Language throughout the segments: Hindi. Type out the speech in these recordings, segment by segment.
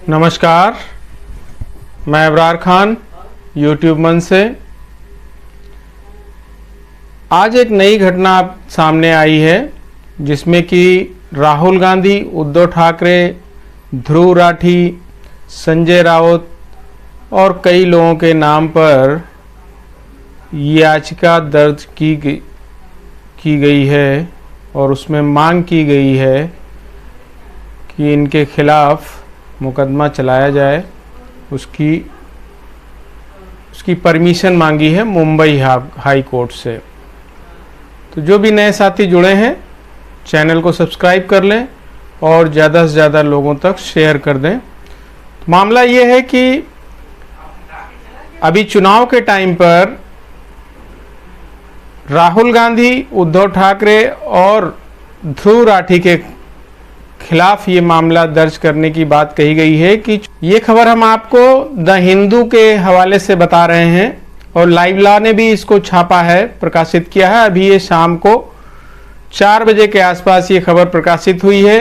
नमस्कार, मैं अबरार खान यूट्यूब मंच से। आज एक नई घटना सामने आई है जिसमें कि राहुल गांधी, उद्धव ठाकरे, ध्रुव राठी, संजय राउत और कई लोगों के नाम पर याचिका दर्ज की गई है और उसमें मांग की गई है कि इनके खिलाफ मुकदमा चलाया जाए। उसकी परमिशन मांगी है मुंबई हाई कोर्ट से। तो जो भी नए साथी जुड़े हैं, चैनल को सब्सक्राइब कर लें और ज़्यादा से ज़्यादा लोगों तक शेयर कर दें। मामला ये है कि अभी चुनाव के टाइम पर राहुल गांधी, उद्धव ठाकरे और ध्रुव राठी के खिलाफ ये मामला दर्ज करने की बात कही गई है। कि ये खबर हम आपको द हिंदू के हवाले से बता रहे हैं और लाइव लॉ ने भी इसको छापा है, प्रकाशित किया है। अभी ये शाम को 4 बजे के आसपास ये खबर प्रकाशित हुई है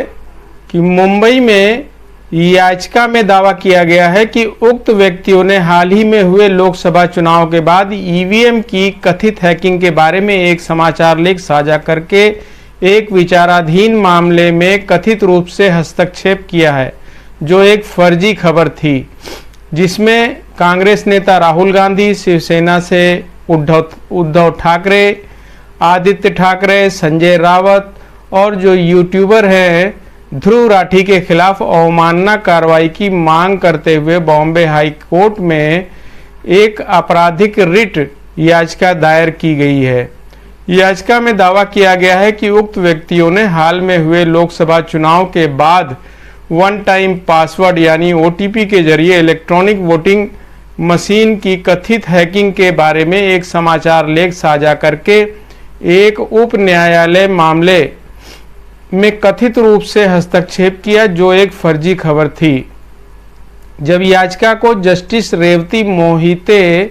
कि मुंबई में याचिका में दावा किया गया है कि उक्त व्यक्तियों ने हाल ही में हुए लोकसभा चुनाव के बाद ईवीएम की कथित हैकिंग के बारे में एक समाचार लेख साझा करके एक विचाराधीन मामले में कथित रूप से हस्तक्षेप किया है, जो एक फर्जी खबर थी, जिसमें कांग्रेस नेता राहुल गांधी, शिवसेना से उद्धव ठाकरे, आदित्य ठाकरे, संजय राउत और जो यूट्यूबर हैं ध्रुव राठी के खिलाफ अवमानना कार्रवाई की मांग करते हुए बॉम्बे हाई कोर्ट में एक आपराधिक रिट याचिका दायर की गई है। याचिका में दावा किया गया है कि उक्त व्यक्तियों ने हाल में हुए लोकसभा चुनाव के बाद वन टाइम पासवर्ड यानी ओटीपी के जरिए इलेक्ट्रॉनिक वोटिंग मशीन की कथित हैकिंग के बारे में एक समाचार लेख साझा करके एक उप न्यायालय मामले में कथित रूप से हस्तक्षेप किया, जो एक फर्जी खबर थी। जब याचिका को जस्टिस रेवती मोहिते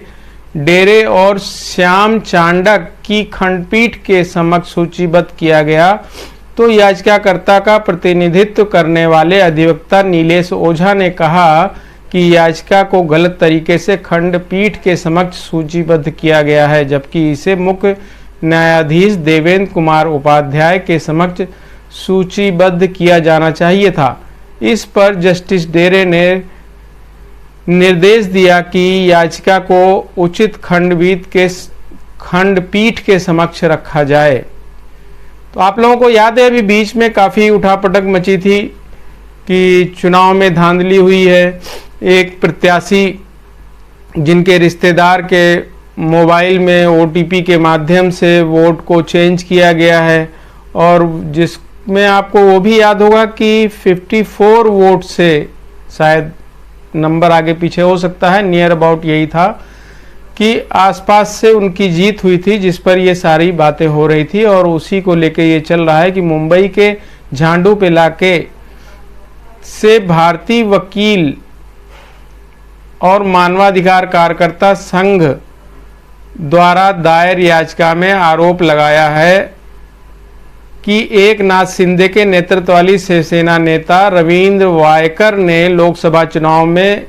डेरे और श्याम चांडक की खंडपीठ के समक्ष सूचीबद्ध किया गया, तो याचिकाकर्ता का प्रतिनिधित्व करने वाले अधिवक्ता नीलेश ओझा ने कहा कि याचिका को गलत तरीके से खंडपीठ के समक्ष सूचीबद्ध किया गया है, जबकि इसे मुख्य न्यायाधीश देवेंद्र कुमार उपाध्याय के समक्ष सूचीबद्ध किया जाना चाहिए था। इस पर जस्टिस डेरे ने निर्देश दिया कि याचिका को उचित खंडपीठ के समक्ष रखा जाए। तो आप लोगों को याद है, अभी बीच में काफ़ी उठापटक मची थी कि चुनाव में धांधली हुई है। एक प्रत्याशी जिनके रिश्तेदार के मोबाइल में ओटीपी के माध्यम से वोट को चेंज किया गया है और जिसमें आपको वो भी याद होगा कि 54 वोट से, शायद नंबर आगे पीछे हो सकता है, नियर अबाउट यही था, कि आसपास से उनकी जीत हुई थी, जिस पर ये सारी बातें हो रही थी। और उसी को लेके ये चल रहा है कि मुंबई के झांडूप इलाके से भारतीय वकील और मानवाधिकार कार्यकर्ता संघ द्वारा दायर याचिका में आरोप लगाया है कि एकनाथ शिंदे के नेतृत्व वाली शिवसेना नेता रविंद्र वायकर ने लोकसभा चुनाव में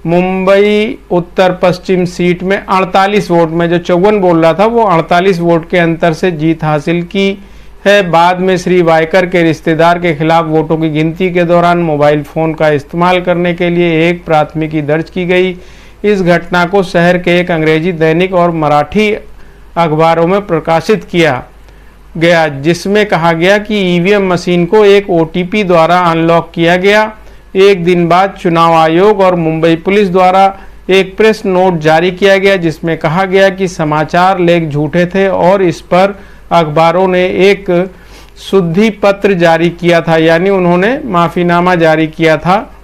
मुंबई उत्तर पश्चिम सीट में 48 वोट में, जो 54 बोल रहा था, वो 48 वोट के अंतर से जीत हासिल की है। बाद में श्री वायकर के रिश्तेदार के खिलाफ वोटों की गिनती के दौरान मोबाइल फोन का इस्तेमाल करने के लिए एक प्राथमिकी दर्ज की गई। इस घटना को शहर के एक अंग्रेजी दैनिक और मराठी अखबारों में प्रकाशित किया गया, जिसमें कहा गया कि ईवीएम मशीन को एक ओटीपी द्वारा अनलॉक किया गया। एक दिन बाद चुनाव आयोग और मुंबई पुलिस द्वारा एक प्रेस नोट जारी किया गया, जिसमें कहा गया कि समाचार लेख झूठे थे और इस पर अखबारों ने एक शुद्धि पत्र जारी किया था, यानी उन्होंने माफीनामा जारी किया था।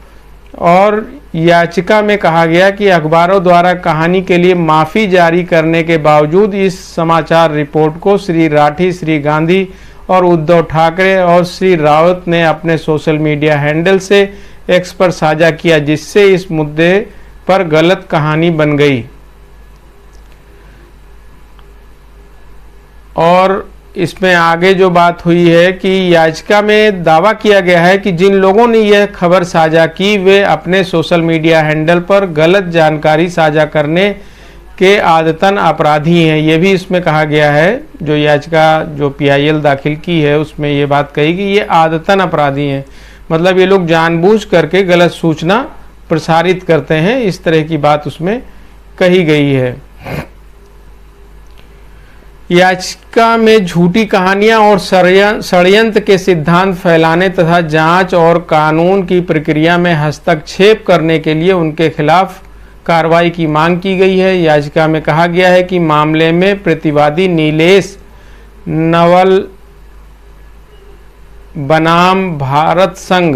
और याचिका में कहा गया कि अखबारों द्वारा कहानी के लिए माफ़ी जारी करने के बावजूद इस समाचार रिपोर्ट को श्री राठी, श्री गांधी और उद्धव ठाकरे और श्री राउत ने अपने सोशल मीडिया हैंडल से एक्स पर साझा किया, जिससे इस मुद्दे पर गलत कहानी बन गई। और इसमें आगे जो बात हुई है कि याचिका में दावा किया गया है कि जिन लोगों ने यह खबर साझा की वे अपने सोशल मीडिया हैंडल पर गलत जानकारी साझा करने के आदतन अपराधी हैं। ये भी इसमें कहा गया है, जो याचिका जो PIL दाखिल की है उसमें ये बात कही कि ये आदतन अपराधी हैं, मतलब ये लोग जानबूझ करके गलत सूचना प्रसारित करते हैं, इस तरह की बात उसमें कही गई है। याचिका में झूठी कहानियां और षड्यंत्र के सिद्धांत फैलाने तथा जांच और कानून की प्रक्रिया में हस्तक्षेप करने के लिए उनके खिलाफ कार्रवाई की मांग की गई है। याचिका में कहा गया है कि मामले में प्रतिवादी नीलेश नवल बनाम भारत संघ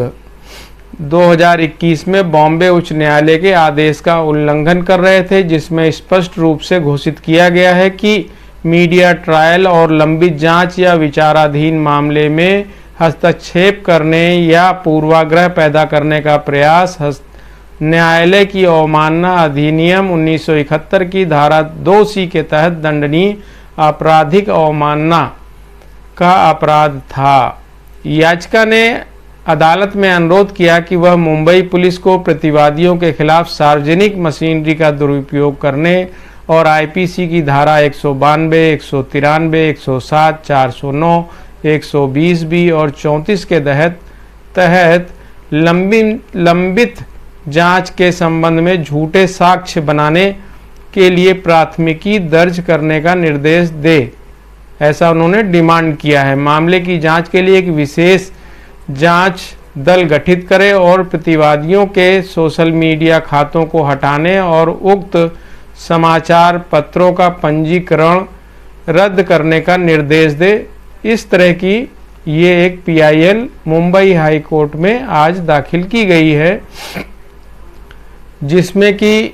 2021 में बॉम्बे उच्च न्यायालय के आदेश का उल्लंघन कर रहे थे, जिसमें स्पष्ट रूप से घोषित किया गया है कि मीडिया ट्रायल और लंबित जांच या विचाराधीन मामले में हस्तक्षेप करने या पूर्वाग्रह पैदा करने का प्रयास न्यायालय की अवमानना अधिनियम 1971 की धारा 2C के तहत दंडनीय आपराधिक अवमानना का अपराध था। याचिका ने अदालत में अनुरोध किया कि वह मुंबई पुलिस को प्रतिवादियों के खिलाफ सार्वजनिक मशीनरी का दुरुपयोग करने और IPC की धारा 192, 193, 107, 409, 120B और 34 के तहत लंबित जांच के संबंध में झूठे साक्ष्य बनाने के लिए प्राथमिकी दर्ज करने का निर्देश दे, ऐसा उन्होंने डिमांड किया है। मामले की जांच के लिए एक विशेष जांच दल गठित करे और प्रतिवादियों के सोशल मीडिया खातों को हटाने और उक्त समाचार पत्रों का पंजीकरण रद्द करने का निर्देश दे। इस तरह की ये एक PIL मुंबई हाई कोर्ट में आज दाखिल की गई है, जिसमें कि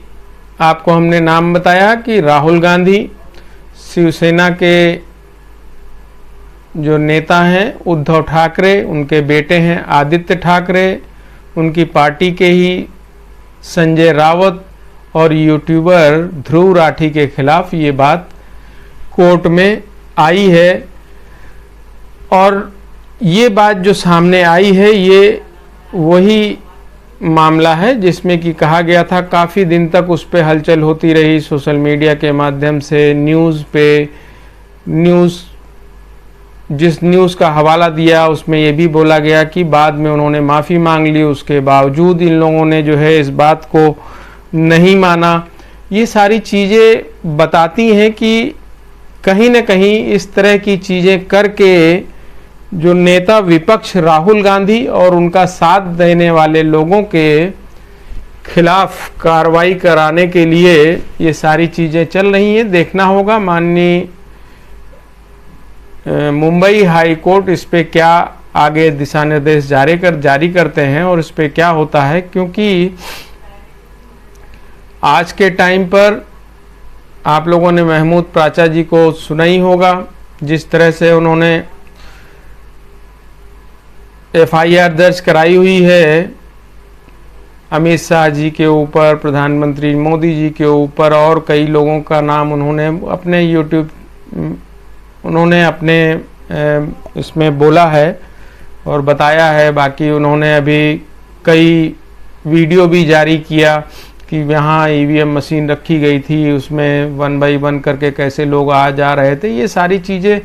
आपको हमने नाम बताया कि राहुल गांधी, शिवसेना के जो नेता हैं उद्धव ठाकरे, उनके बेटे हैं आदित्य ठाकरे, उनकी पार्टी के ही संजय रावत और यूट्यूबर ध्रुव राठी के खिलाफ ये बात कोर्ट में आई है। और ये बात जो सामने आई है ये वही मामला है जिसमें कि कहा गया था, काफ़ी दिन तक उस पर हलचल होती रही सोशल मीडिया के माध्यम से, जिस न्यूज़ का हवाला दिया उसमें ये भी बोला गया कि बाद में उन्होंने माफ़ी मांग ली, उसके बावजूद इन लोगों ने जो है इस बात को नहीं माना। ये सारी चीज़ें बताती हैं कि कहीं न कहीं इस तरह की चीज़ें करके जो नेता विपक्ष राहुल गांधी और उनका साथ देने वाले लोगों के खिलाफ कार्रवाई कराने के लिए ये सारी चीज़ें चल रही हैं। देखना होगा माननीय मुंबई हाई कोर्ट इस पे क्या आगे दिशा निर्देश जारी करते हैं और इस पे क्या होता है, क्योंकि आज के टाइम पर आप लोगों ने महमूद प्राचा जी को सुना ही होगा, जिस तरह से उन्होंने FIR दर्ज कराई हुई है अमित शाह जी के ऊपर, प्रधानमंत्री मोदी जी के ऊपर, और कई लोगों का नाम उन्होंने अपने इसमें बोला है और बताया है। बाकी उन्होंने अभी कई वीडियो भी जारी किया कि यहाँ EVM मशीन रखी गई थी, उसमें 1 बाई 1 करके कैसे लोग आ जा रहे थे। ये सारी चीज़ें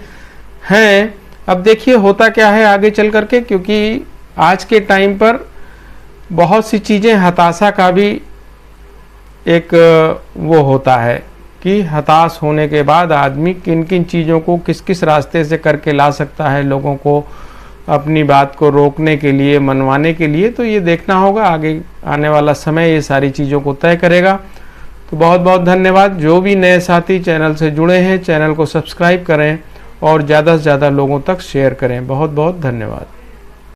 हैं। अब देखिए होता क्या है आगे चल करके, क्योंकि आज के टाइम पर बहुत सी चीज़ें हताशा का भी एक वो होता है कि हताश होने के बाद आदमी किन किन चीज़ों को किस किस रास्ते से करके ला सकता है लोगों को अपनी बात को रोकने के लिए, मनवाने के लिए। तो ये देखना होगा, आगे आने वाला समय ये सारी चीज़ों को तय करेगा। तो बहुत बहुत धन्यवाद। जो भी नए साथी चैनल से जुड़े हैं, चैनल को सब्सक्राइब करें और ज़्यादा से ज़्यादा लोगों तक शेयर करें। बहुत बहुत धन्यवाद।